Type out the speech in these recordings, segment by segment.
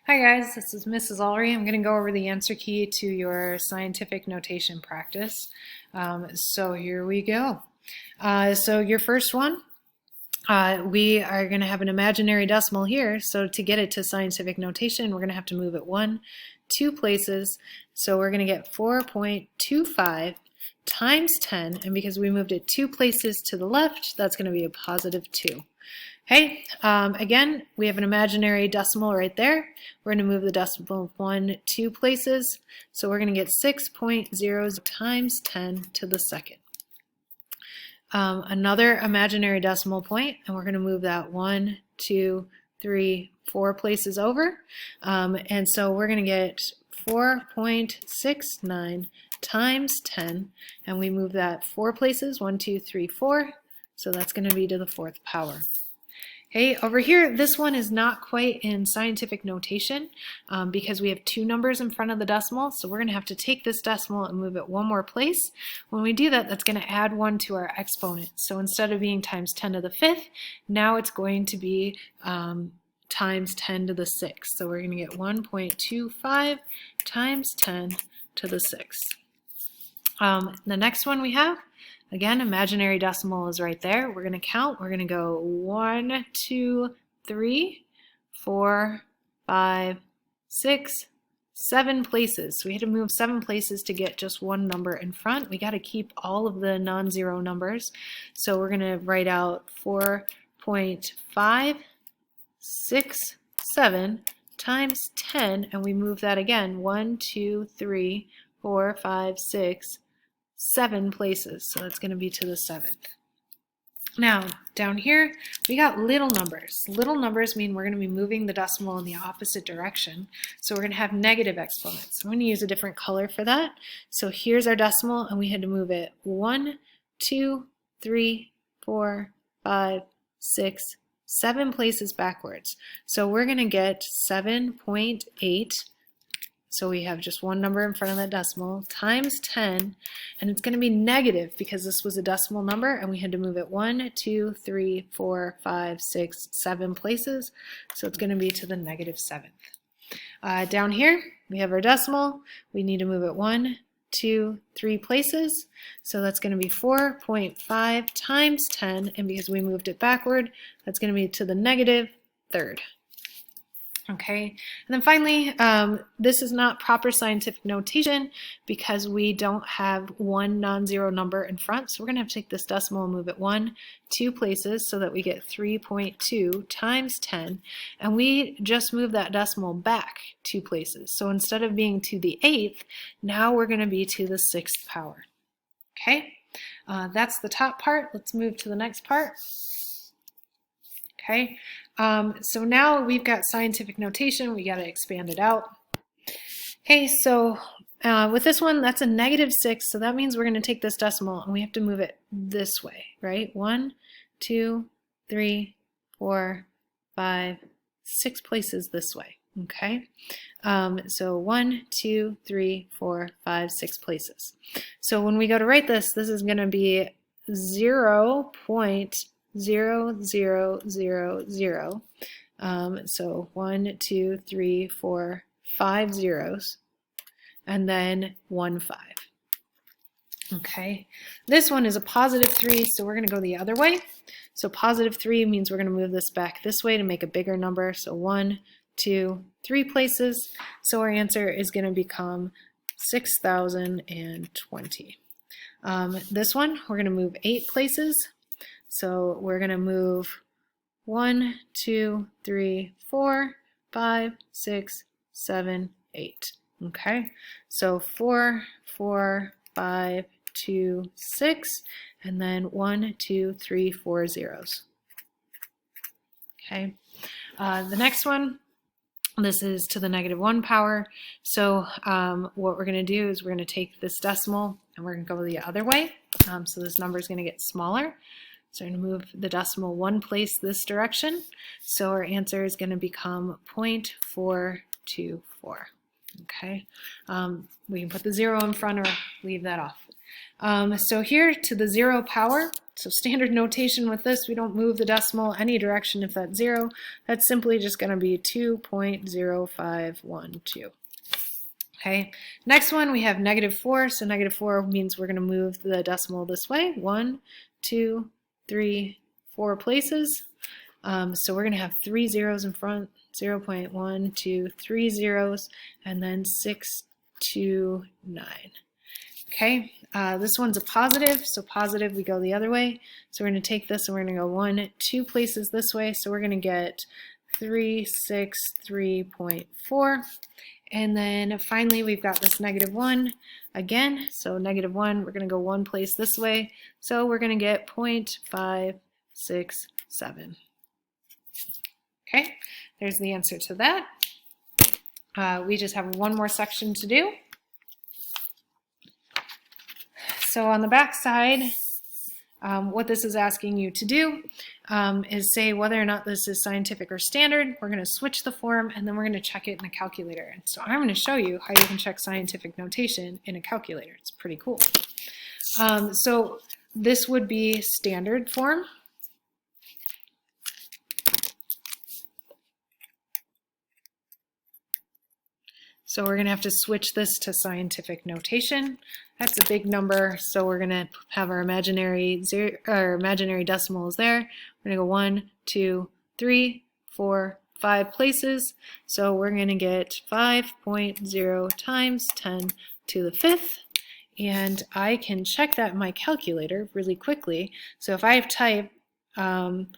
Hi guys, this is Mrs. Ullrey. I'm going to go over the answer key to your scientific notation practice. So here we go. So your first one, we are going to have an imaginary decimal here. So to get it to scientific notation, we're going to have to move it 2 places. So we're going to get 4.25 times 10, and because we moved it 2 places to the left, that's going to be a positive 2. Okay, again, we have an imaginary decimal right there. We're going to move the decimal 2 places. So we're going to get 6.0 times 10 to the second. Another imaginary decimal point, and we're going to move that 1, 2, 3, 4 places over. And so we're going to get 4.69 times 10, and we move that 4 places, 1, 2, 3, 4. So that's going to be to the 4th power. Okay, over here, this one is not quite in scientific notation because we have 2 numbers in front of the decimal, so we're going to have to take this decimal and move it 1 more place. When we do that, that's going to add 1 to our exponent. So instead of being times 10 to the 5th, now it's going to be times 10 to the 6th. So we're going to get 1.25 times 10 to the 6th. The next one we have, again, imaginary decimal is right there. We're going to count. We're going to go 1, 2, 3, 4, 5, 6, 7 places. So we had to move 7 places to get just 1 number in front. We got to keep all of the non-zero numbers. So we're going to write out 4.567 times 10, and we move that again 1, 2, 3, 4, 5, 6, 7 places, so it's going to be to the 7th. Now, down here, we got little numbers. Little numbers mean we're going to be moving the decimal in the opposite direction, so we're going to have negative exponents. I'm going to use a different color for that. So here's our decimal, and we had to move it 1, 2, 3, 4, 5, 6, 7 places backwards. So we're going to get 7.8. So we have just 1 number in front of that decimal times 10, and it's going to be negative because this was a decimal number and we had to move it 1, 2, 3, 4, 5, 6, 7 places. So it's going to be to the negative 7th. Down here we have our decimal. We need to move it 1, 2, 3 places. So that's going to be 4.5 times 10, and because we moved it backward, that's going to be to the negative 3rd. Okay, and then finally, this is not proper scientific notation because we don't have 1 non-zero number in front. So we're going to have to take this decimal and move it 1, 2 places so that we get 3.2 times 10. And we just move that decimal back 2 places. So instead of being to the 8th, now we're going to be to the 6th power. Okay, that's the top part. Let's move to the next part. Okay, so now we've got scientific notation. We got to expand it out. Okay, so with this one, that's a negative 6, so that means we're going to take this decimal and we have to move it this way, right? 1, 2, 3, 4, 5, 6 places this way. Okay, so 1, 2, 3, 4, 5, 6 places. So when we go to write this, this is going to be 0.0000. So 1, 2, 3, 4, 5 zeros, and then 1, 5. Okay, this one is a positive 3, so we're going to go the other way. So positive 3 means we're going to move this back this way to make a bigger number. So 1, 2, 3 places. So our answer is going to become 6,020. This one, we're going to move 8 places. So we're going to move 1, 2, 3, 4, 5, 6, 7, 8. Okay, so 4, 4, 5, 2, 6, and then 1, 2, 3, 4 zeros. Okay, the next one, this is to the negative 1 power. So what we're going to do is we're going to take this decimal and we're going to go the other way. So this number is going to get smaller. So we're going to move the decimal 1 place this direction. So our answer is going to become 0.424. Okay, we can put the 0 in front or leave that off. So here to the 0 power, so standard notation with this, we don't move the decimal any direction if that's 0. That's simply just going to be 2.0512. Okay, next one we have -4, so -4 means we're going to move the decimal this way, 1, 2, 3, 4 places. So we're going to have 3 zeros in front, 0.1, 2, 3 zeros, and then 6, 2, 9. Okay, this one's a positive, so positive we go the other way. So we're going to take this and we're going to go 1, 2 places this way, so we're going to get 363.4. And then finally we've got this -1 again, so -1, we're going to go 1 place this way, so we're going to get 0.567. Okay, there's the answer to that. We just have one more section to do. So on the back side, what this is asking you to do is say whether or not this is scientific or standard. We're going to switch the form and then we're going to check it in a calculator. And so I'm going to show you how you can check scientific notation in a calculator. It's pretty cool. So this would be standard form. So we're going to have to switch this to scientific notation. That's a big number, so we're going to have our imaginary decimals there. We're going to go 1, 2, 3, 4, 5 places. So we're going to get 5.0 times 10 to the 5th. And I can check that in my calculator really quickly. So if I type 5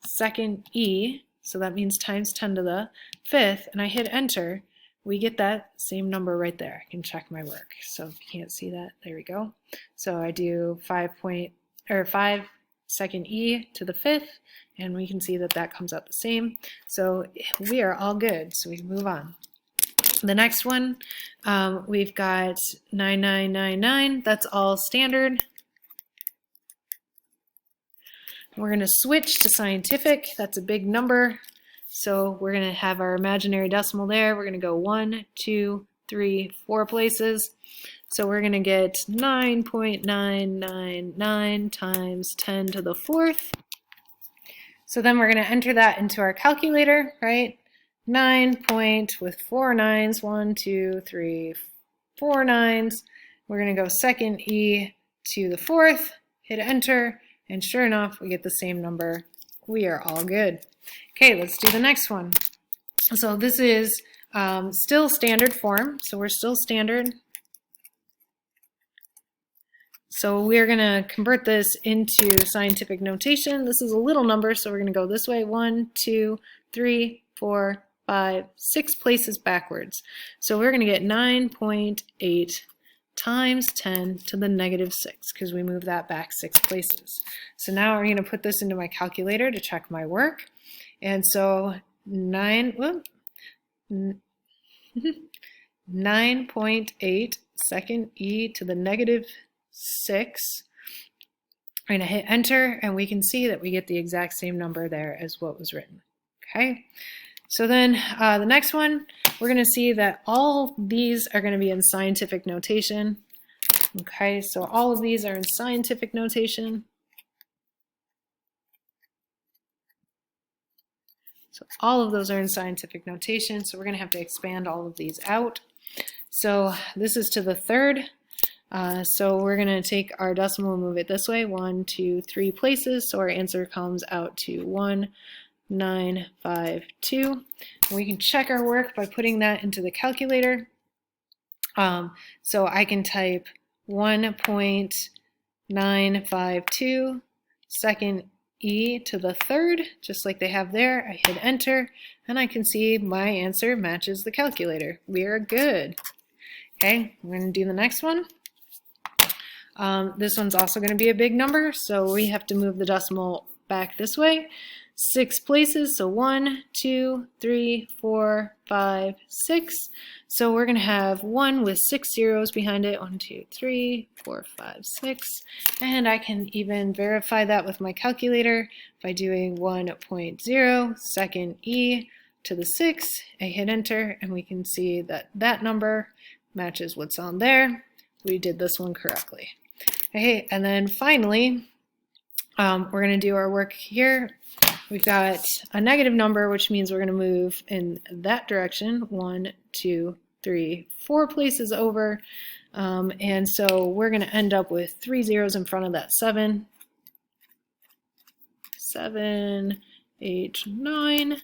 second E, so that means times 10 to the 5th, and I hit enter, we get that same number right there. I can check my work. So if you can't see that, there we go. So I do 5 second E to the 5th, and we can see that that comes out the same. So we are all good, so we can move on. The next one, we've got 9999. That's all standard. We're going to switch to scientific. That's a big number. So we're going to have our imaginary decimal there. We're going to go 1, 2, 3, 4 places. So we're going to get 9.999 times 10 to the 4th. So then we're going to enter that into our calculator, right? 9 point with 4 nines, 1, 2, 3, 4 nines. We're going to go second E to the 4th, hit enter, and sure enough, we get the same number. We are all good. Okay, let's do the next one. So this is still standard form, so we're still standard. So we're going to convert this into scientific notation. This is a little number, so we're going to go this way, 1, 2, 3, 4, 5, 6 places backwards. So we're going to get 9.8 times 10 to the -6 because we move that back 6 places. So now I'm going to put this into my calculator to check my work. And so 9.8 second E to the -6. I'm going to hit enter and we can see that we get the exact same number there as what was written. Okay. So then the next one, we're going to see that all these are going to be in scientific notation. Okay, so all of these are in scientific notation. So all of those are in scientific notation, so we're going to have to expand all of these out. So this is to the 3rd. So we're going to take our decimal and move it this way, 1, 2, 3 places. So our answer comes out to 1952. We can check our work by putting that into the calculator. So I can type 1.952 second E to the 3rd, just like they have there. I hit enter, and I can see my answer matches the calculator. We are good. Okay, we're going to do the next one. This one's also going to be a big number, so we have to move the decimal back this way. 6 places, so 1, 2, 3, 4, 5, 6. So we're going to have 1 with 6 zeros behind it. 1, 2, 3, 4, 5, 6. And I can even verify that with my calculator by doing 1.0 second E to the 6. I hit enter and we can see that that number matches what's on there. we did this one correctly. Okay, and then finally, we're going to do our work here. We've got a negative number, which means we're going to move in that direction, 1, 2, 3, 4 places over. And so we're going to end up with 3 zeros in front of that 7. 7, 8, 9. And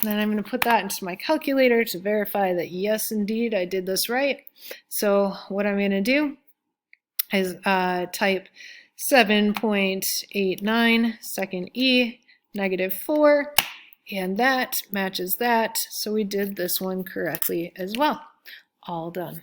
then I'm going to put that into my calculator to verify that yes, indeed, I did this right. So what I'm going to do is type 7.89 second E, -4, and that matches that. So we did this one correctly as well. All done.